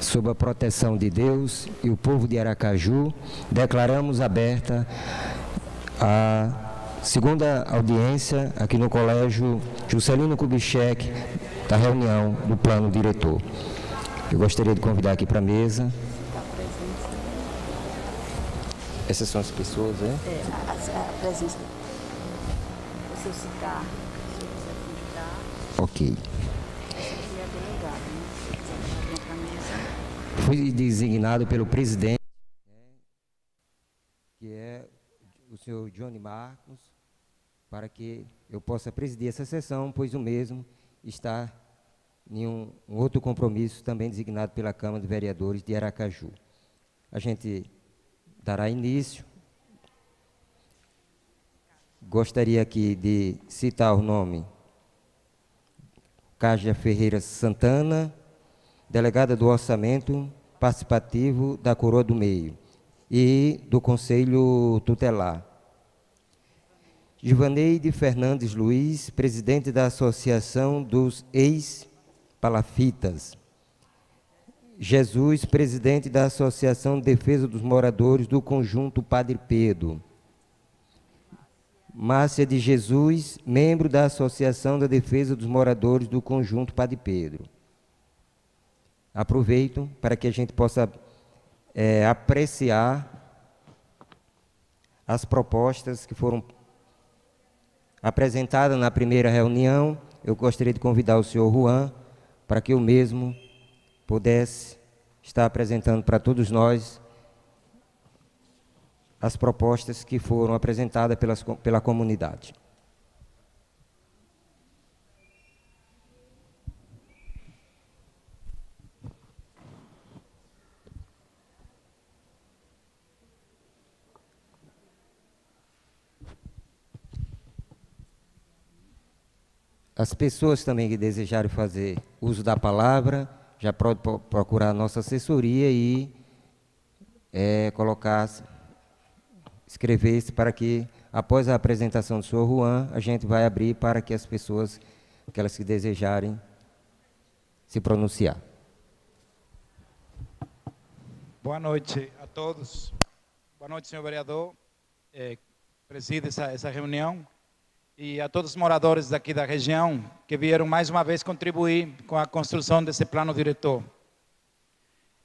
sob a proteção de Deus e o povo de Aracaju, declaramos aberta a segunda audiência aqui no Colégio Juscelino Kubitschek, da reunião do plano diretor. Eu gostaria de convidar aqui para a mesa. Essas são as pessoas, né? A presença. Se eu citar, Ok. Fui designado pelo presidente, que é o senhor Johnny Marcos, para que eu possa presidir essa sessão, pois o mesmo está em um outro compromisso também designado pela Câmara de Vereadores de Aracaju. A gente dará início. Gostaria aqui de citar o nome: Cásia Ferreira Santana, delegada do Orçamento Participativo da Coroa do Meio e do Conselho Tutelar. Givaneide Fernandes Luiz, presidente da Associação dos Ex-Palafitas. Jesus, presidente da Associação de Defesa dos Moradores do Conjunto Padre Pedro. Márcia de Jesus, membro da Associação da Defesa dos Moradores do Conjunto Padre Pedro. Aproveito para que a gente possa apreciar as propostas que foram apresentadas na primeira reunião. Eu gostaria de convidar o senhor Juan para que eu mesmo pudesse estar apresentando para todos nós as propostas que foram apresentadas pela comunidade. As pessoas também que desejarem fazer uso da palavra, já pode procurar a nossa assessoria e escrever-se para que, após a apresentação do senhor Juan, a gente vai abrir para que as pessoas, aquelas que desejarem, se pronunciar. Boa noite a todos. Boa noite, senhor vereador, preside essa reunião, e a todos os moradores daqui da região que vieram mais uma vez contribuir com a construção desse plano diretor.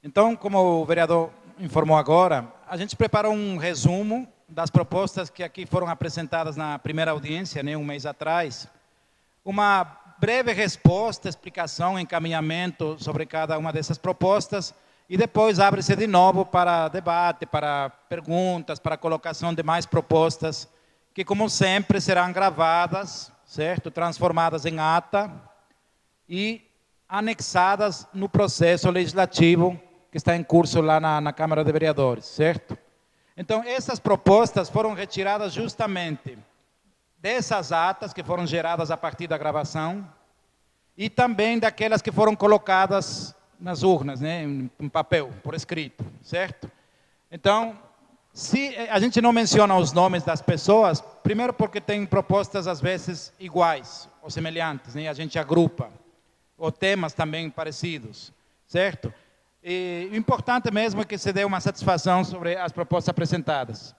Então, como o vereador informou agora, a gente preparou um resumo das propostas que aqui foram apresentadas na primeira audiência, um mês atrás. Uma breve resposta, explicação, encaminhamento sobre cada uma dessas propostas, e depois abre-se de novo para debate, para perguntas, para colocação de mais propostas, que, como sempre, serão gravadas, certo? Transformadas em ata e anexadas no processo legislativo que está em curso lá na Câmara de Vereadores, certo? Então, essas propostas foram retiradas justamente dessas atas que foram geradas a partir da gravação e também daquelas que foram colocadas nas urnas, em papel, por escrito, certo? Então, se a gente não menciona os nomes das pessoas, primeiro porque tem propostas às vezes iguais ou semelhantes, a gente agrupa, ou temas também parecidos, certo? E o importante mesmo é que se dê uma satisfação sobre as propostas apresentadas.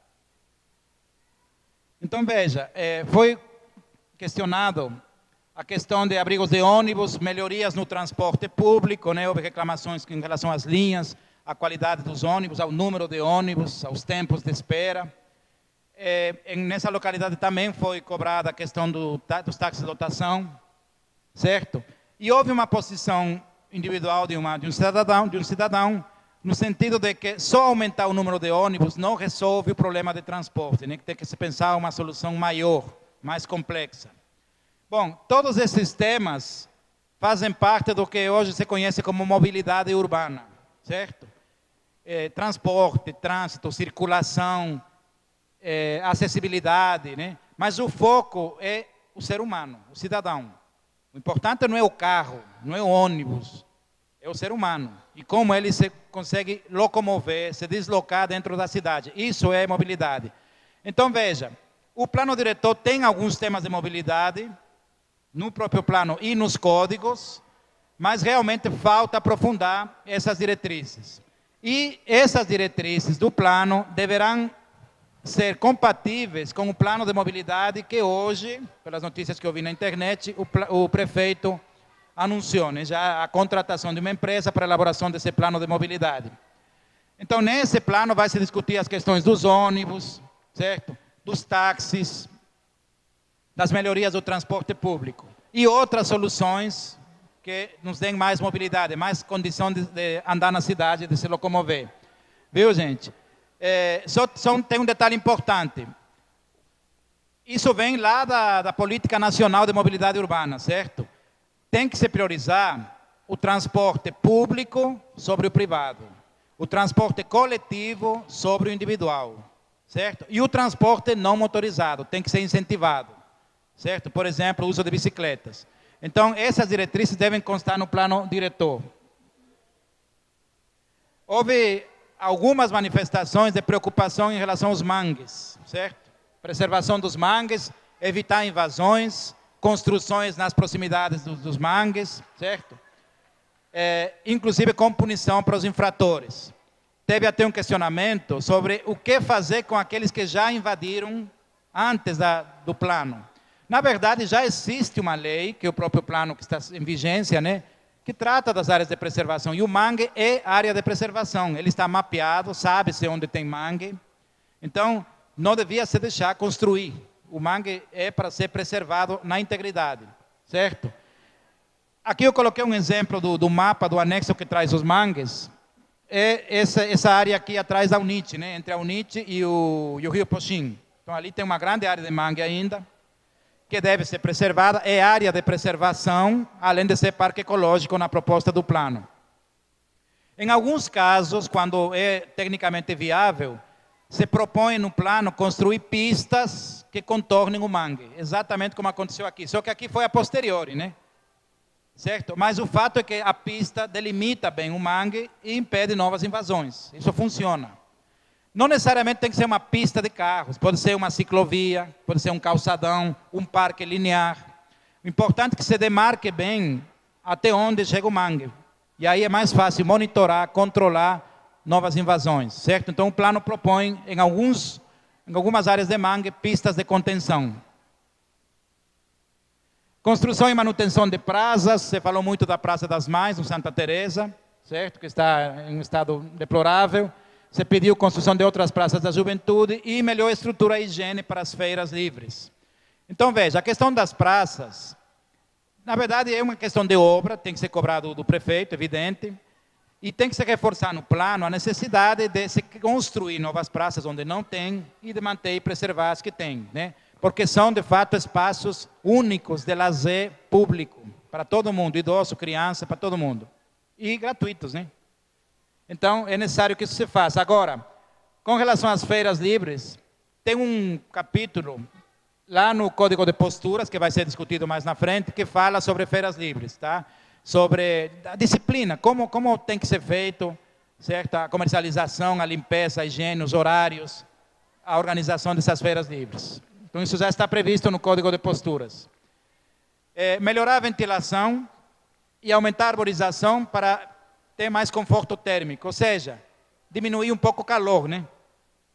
Então, veja, foi questionado a questão de abrigos de ônibus, melhorias no transporte público, houve reclamações em relação às linhas, à qualidade dos ônibus, ao número de ônibus, aos tempos de espera. Nessa localidade também foi cobrada a questão dos táxis de lotação, certo? E houve uma posição individual de um cidadão, no sentido de que só aumentar o número de ônibus não resolve o problema de transporte, que tem que se pensar uma solução maior, mais complexa. Bom, todos esses temas fazem parte do que hoje se conhece como mobilidade urbana, certo? Transporte, trânsito, circulação, acessibilidade, Mas o foco é o ser humano, o cidadão. O importante não é o carro, não é o ônibus, é o ser humano. E como ele se consegue locomover, se deslocar dentro da cidade. Isso é mobilidade. Então, veja, o plano diretor tem alguns temas de mobilidade, no próprio plano e nos códigos, mas realmente falta aprofundar essas diretrizes. E essas diretrizes do plano deverão ser compatíveis com o plano de mobilidade que hoje, pelas notícias que eu vi na internet, o prefeito anunciou, né, já a contratação de uma empresa para a elaboração desse plano de mobilidade. Então, nesse plano vai se discutir as questões dos ônibus, certo? Dos táxis, das melhorias do transporte público e outras soluções que nos deem mais mobilidade, mais condição de andar na cidade, de se locomover. Viu, gente? Tem um detalhe importante. Isso vem lá da Política Nacional de Mobilidade Urbana, certo? Tem que se priorizar o transporte público sobre o privado, o transporte coletivo sobre o individual, certo? E o transporte não motorizado tem que ser incentivado, certo? Por exemplo, o uso de bicicletas. Então, essas diretrizes devem constar no plano diretor. Houve algumas manifestações de preocupação em relação aos mangues, certo? Preservação dos mangues, evitar invasões, construções nas proximidades dos mangues, certo? Inclusive com punição para os infratores. Teve até um questionamento sobre o que fazer com aqueles que já invadiram antes do plano. Na verdade, já existe uma lei, que é o próprio plano que está em vigência, né, que trata das áreas de preservação. E o mangue é área de preservação. Ele está mapeado, sabe-se onde tem mangue. Então, não devia se deixar construir. O mangue é para ser preservado na integridade, certo? Aqui eu coloquei um exemplo do mapa, do anexo que traz os mangues. É essa área aqui atrás da UNIT, né? Entre a UNIT e o Rio Poxim. Então ali tem uma grande área de mangue ainda, que deve ser preservada. É área de preservação, além de ser parque ecológico na proposta do plano. Em alguns casos, quando é tecnicamente viável, se propõe no plano construir pistas que contornem o mangue, exatamente como aconteceu aqui. Só que aqui foi a posteriori, né? Certo? Mas o fato é que a pista delimita bem o mangue e impede novas invasões. Isso funciona. Não necessariamente tem que ser uma pista de carros, pode ser uma ciclovia, pode ser um calçadão, um parque linear. O importante é que se demarque bem até onde chega o mangue. E aí é mais fácil monitorar, controlar novas invasões, certo? Então o plano propõe em algumas áreas de mangue pistas de contenção. Construção e manutenção de praças, você falou muito da Praça das Mães, no Santa Teresa, certo? Que está em um estado deplorável. Você pediu construção de outras praças da juventude e melhor estrutura e higiene para as feiras livres. Então veja, a questão das praças, na verdade é uma questão de obra, tem que ser cobrado do prefeito, evidente. E tem que se reforçar no plano a necessidade de se construir novas praças onde não tem e de manter e preservar as que tem, né? Porque são, de fato, espaços únicos de lazer público, para todo mundo, idoso, criança, para todo mundo. E gratuitos, né? Então, é necessário que isso se faça. Agora, com relação às feiras livres, tem um capítulo lá no Código de Posturas, que vai ser discutido mais na frente, que fala sobre feiras livres, tá? Sobre a disciplina, como tem que ser feito, certo? A comercialização, a limpeza, a higiene, os horários, a organização dessas feiras livres. Então, isso já está previsto no Código de Posturas. Melhorar a ventilação e aumentar a arborização para ter mais conforto térmico, ou seja, diminuir um pouco o calor, né?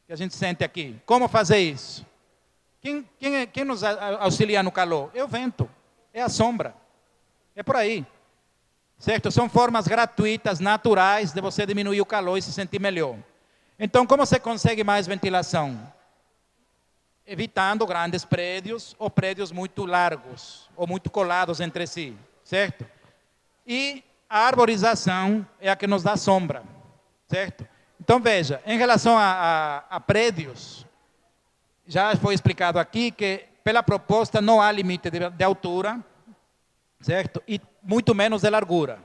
Que a gente sente aqui. Como fazer isso? Quem nos auxilia no calor? É o vento, é a sombra, é por aí. Certo? São formas gratuitas, naturais, de você diminuir o calor e se sentir melhor. Então, como você consegue mais ventilação? Evitando grandes prédios ou prédios muito largos ou muito colados entre si, certo? E a arborização é a que nos dá sombra, certo? Então, veja, em relação a prédios, já foi explicado aqui que, pela proposta, não há limite de altura, certo? E muito menos de largura.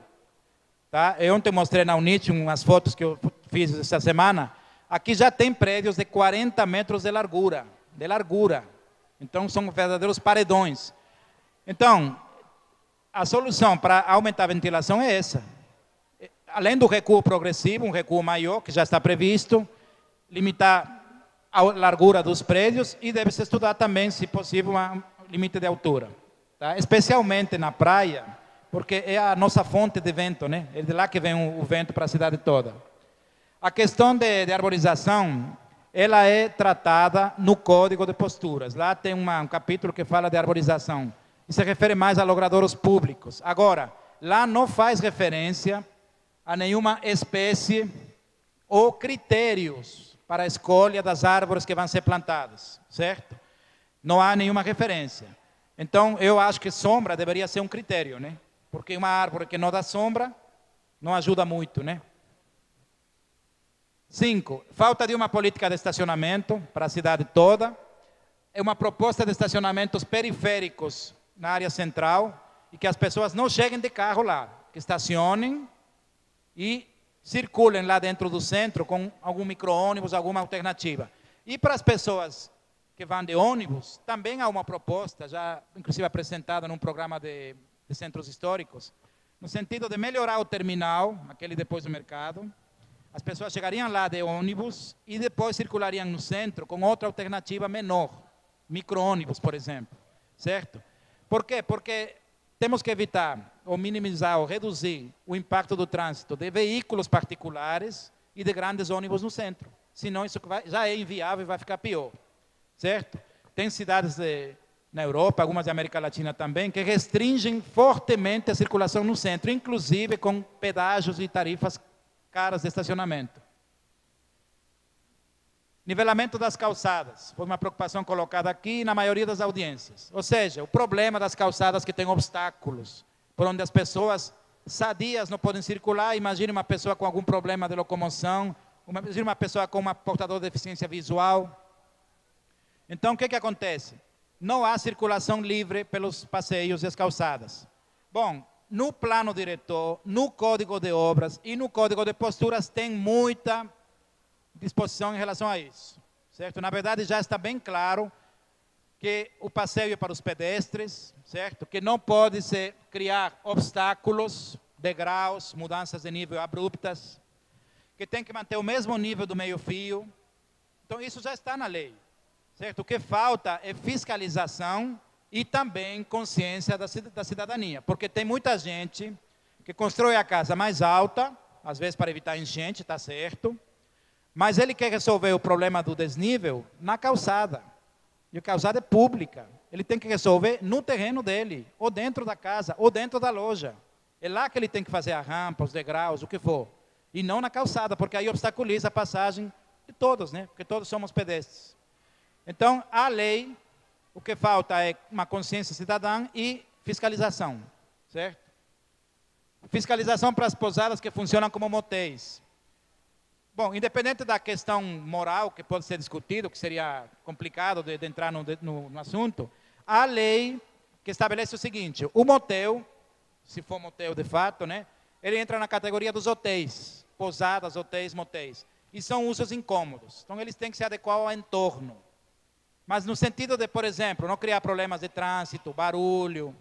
Tá? Eu ontem mostrei na UNIT umas fotos que eu fiz essa semana. Aqui já tem prédios de 40 metros de largura. Então, são verdadeiros paredões. Então, a solução para aumentar a ventilação é essa. Além do recuo progressivo, um recuo maior, que já está previsto, limitar a largura dos prédios e deve-se estudar também, se possível, um limite de altura. Tá? Especialmente na praia, porque é a nossa fonte de vento, né? É de lá que vem o vento para a cidade toda. A questão de arborização, ela é tratada no Código de Posturas. Lá tem um capítulo que fala de arborização. E se refere mais a logradouros públicos. Agora, lá não faz referência a nenhuma espécie ou critérios para a escolha das árvores que vão ser plantadas, certo? Não há nenhuma referência. Então, eu acho que sombra deveria ser um critério, né? Porque uma árvore que não dá sombra não ajuda muito, né? 5. Falta de uma política de estacionamento para a cidade toda. É uma proposta de estacionamentos periféricos na área central e que as pessoas não cheguem de carro lá, que estacionem e circulem lá dentro do centro com algum micro-ônibus, alguma alternativa. E para as pessoas que vão de ônibus, também há uma proposta, já inclusive apresentada num programa de centros históricos, no sentido de melhorar o terminal, aquele depois do mercado. As pessoas chegariam lá de ônibus e depois circulariam no centro com outra alternativa menor, micro-ônibus, por exemplo, certo? Por quê? Porque temos que evitar, ou minimizar, ou reduzir o impacto do trânsito de veículos particulares e de grandes ônibus no centro. Senão isso já é inviável e vai ficar pior, certo? Tem cidades na Europa, algumas da América Latina também, que restringem fortemente a circulação no centro, inclusive com pedágios e tarifas caras de estacionamento. Nivelamento das calçadas. Foi uma preocupação colocada aqui na maioria das audiências. Ou seja, o problema das calçadas que têm obstáculos, por onde as pessoas sadias não podem circular. Imagine uma pessoa com algum problema de locomoção, imagine uma pessoa com uma portador de deficiência visual. Então, o que acontece? Não há circulação livre pelos passeios e as calçadas. Bom, no plano diretor, no Código de Obras e no Código de Posturas tem muita disposição em relação a isso, certo? Na verdade, já está bem claro que o passeio é para os pedestres, certo? Que não pode se criar obstáculos, degraus, mudanças de nível abruptas, que tem que manter o mesmo nível do meio-fio. Então, isso já está na lei, certo? O que falta é fiscalização e também consciência da cidadania, porque tem muita gente que constrói a casa mais alta, às vezes para evitar enchente, está certo, mas ele quer resolver o problema do desnível na calçada, e a calçada é pública, ele tem que resolver no terreno dele, ou dentro da casa, ou dentro da loja, é lá que ele tem que fazer a rampa, os degraus, o que for, e não na calçada, porque aí obstaculiza a passagem de todos, né? Porque todos somos pedestres. Então, a lei, o que falta é uma consciência cidadã e fiscalização, certo? Fiscalização para as pousadas que funcionam como motéis. Bom, independente da questão moral que pode ser discutido, que seria complicado de entrar no assunto, a lei que estabelece o seguinte: o motel, se for motel de fato, né, ele entra na categoria dos hotéis, pousadas, hotéis, motéis, e são usos incômodos. Então, eles têm que se adequar ao entorno. Mas no sentido de, por exemplo, não criar problemas de trânsito, barulho,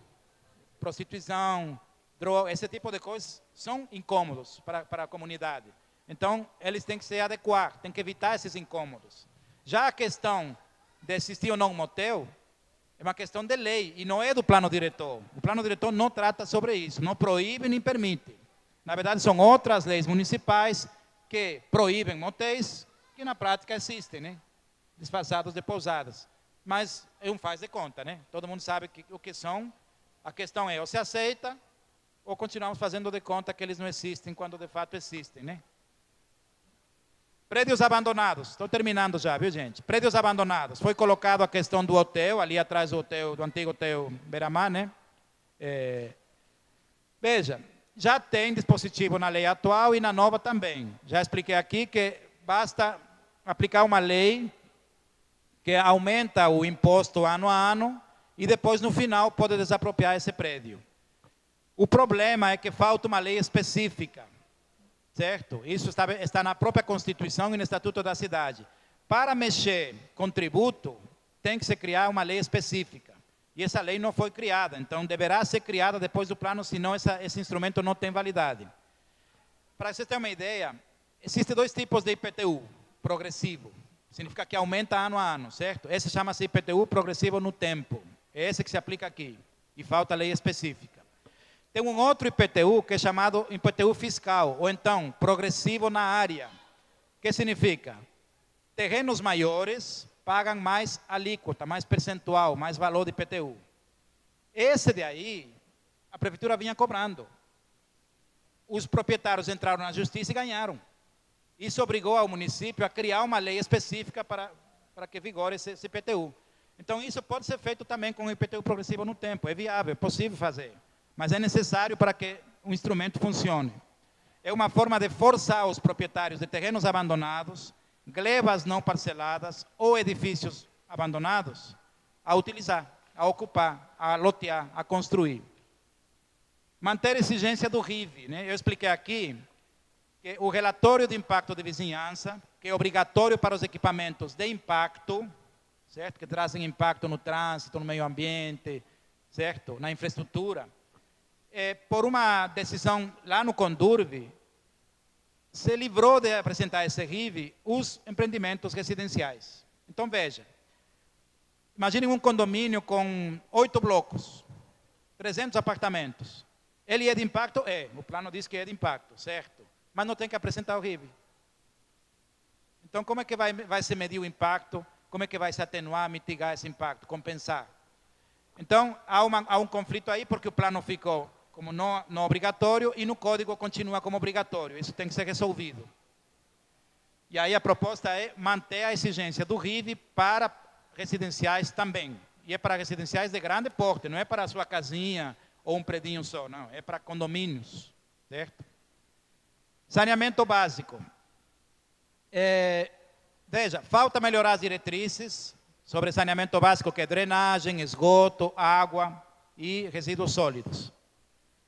prostituição, droga, esse tipo de coisas são incômodos para a comunidade. Então, eles têm que se adequar, têm que evitar esses incômodos. Já a questão de existir ou não um motel é uma questão de lei e não é do plano diretor. O plano diretor não trata sobre isso, não proíbe nem permite. Na verdade, são outras leis municipais que proíbem motéis que na prática existem, né? Disfarçados de pousadas, mas é um faz de conta, né? Todo mundo sabe o que são. A questão é, ou se aceita, ou continuamos fazendo de conta que eles não existem, quando de fato existem, né? Prédios abandonados, estou terminando já, viu gente? Prédios abandonados, foi colocado a questão do hotel, ali atrás do hotel, do antigo hotel Beira-Mar, né? Veja, já tem dispositivo na lei atual e na nova também. Já expliquei aqui que basta aplicar uma lei que aumenta o imposto ano a ano e depois, no final, pode desapropriar esse prédio. O problema é que falta uma lei específica, certo? Isso está na própria Constituição e no Estatuto da Cidade. Para mexer com tributo, tem que se criar uma lei específica. E essa lei não foi criada, então deverá ser criada depois do plano, senão esse instrumento não tem validade. Para você ter uma ideia, existem dois tipos de IPTU, progressivo. Significa que aumenta ano a ano, certo? Esse chama-se IPTU progressivo no tempo. É esse que se aplica aqui. E falta lei específica. Tem um outro IPTU que é chamado IPTU fiscal, ou então progressivo na área. O que significa? Terrenos maiores pagam mais alíquota, mais percentual, mais valor de IPTU. Esse daí, a prefeitura vinha cobrando. Os proprietários entraram na justiça e ganharam. Isso obrigou ao município a criar uma lei específica para que vigore esse IPTU. Então, isso pode ser feito também com o IPTU progressivo no tempo. É viável, é possível fazer. Mas é necessário para que o instrumento funcione. É uma forma de forçar os proprietários de terrenos abandonados, glebas não parceladas ou edifícios abandonados a utilizar, a ocupar, a lotear, a construir. Manter a exigência do RIV. Né? Eu expliquei aqui que o relatório de impacto de vizinhança, que é obrigatório para os equipamentos de impacto, certo? Que trazem impacto no trânsito, no meio ambiente, certo? Na infraestrutura. Por uma decisão lá no Condurv, se livrou de apresentar esse RIV os empreendimentos residenciais. Então, veja, imagine um condomínio com 8 blocos, 300 apartamentos. Ele é de impacto? É. O plano diz que é de impacto, certo? Mas não tem que apresentar o RIV. Então, como é que vai se medir o impacto? Como é que vai se atenuar, mitigar esse impacto, compensar? Então, há um conflito aí, porque o plano ficou como não obrigatório e no código continua como obrigatório. Isso tem que ser resolvido. E aí a proposta é manter a exigência do RIV para residenciais também. E é para residenciais de grande porte, não é para a sua casinha ou um predinho só, não. É para condomínios, certo? Saneamento básico. Veja, falta melhorar as diretrizes sobre saneamento básico, que é drenagem, esgoto, água e resíduos sólidos.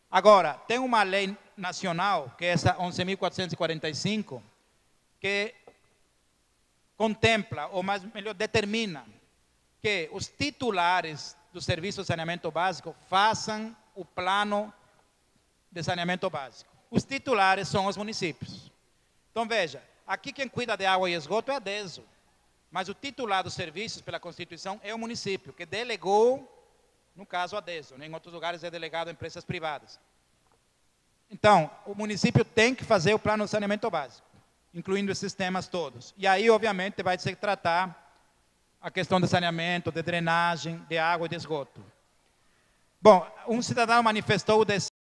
Agora, tem uma lei nacional, que é essa 11.445, que contempla, ou melhor, determina que os titulares do serviço de saneamento básico façam o plano de saneamento básico. Os titulares são os municípios. Então, veja, aqui quem cuida de água e esgoto é a DESO, mas o titular dos serviços pela Constituição é o município, que delegou, no caso, a DESO. Em outros lugares é delegado a empresas privadas. Então, o município tem que fazer o plano de saneamento básico, incluindo esses temas todos. E aí, obviamente, vai ter que tratar a questão de saneamento, de drenagem, de água e de esgoto. Bom, um cidadão manifestou o desejo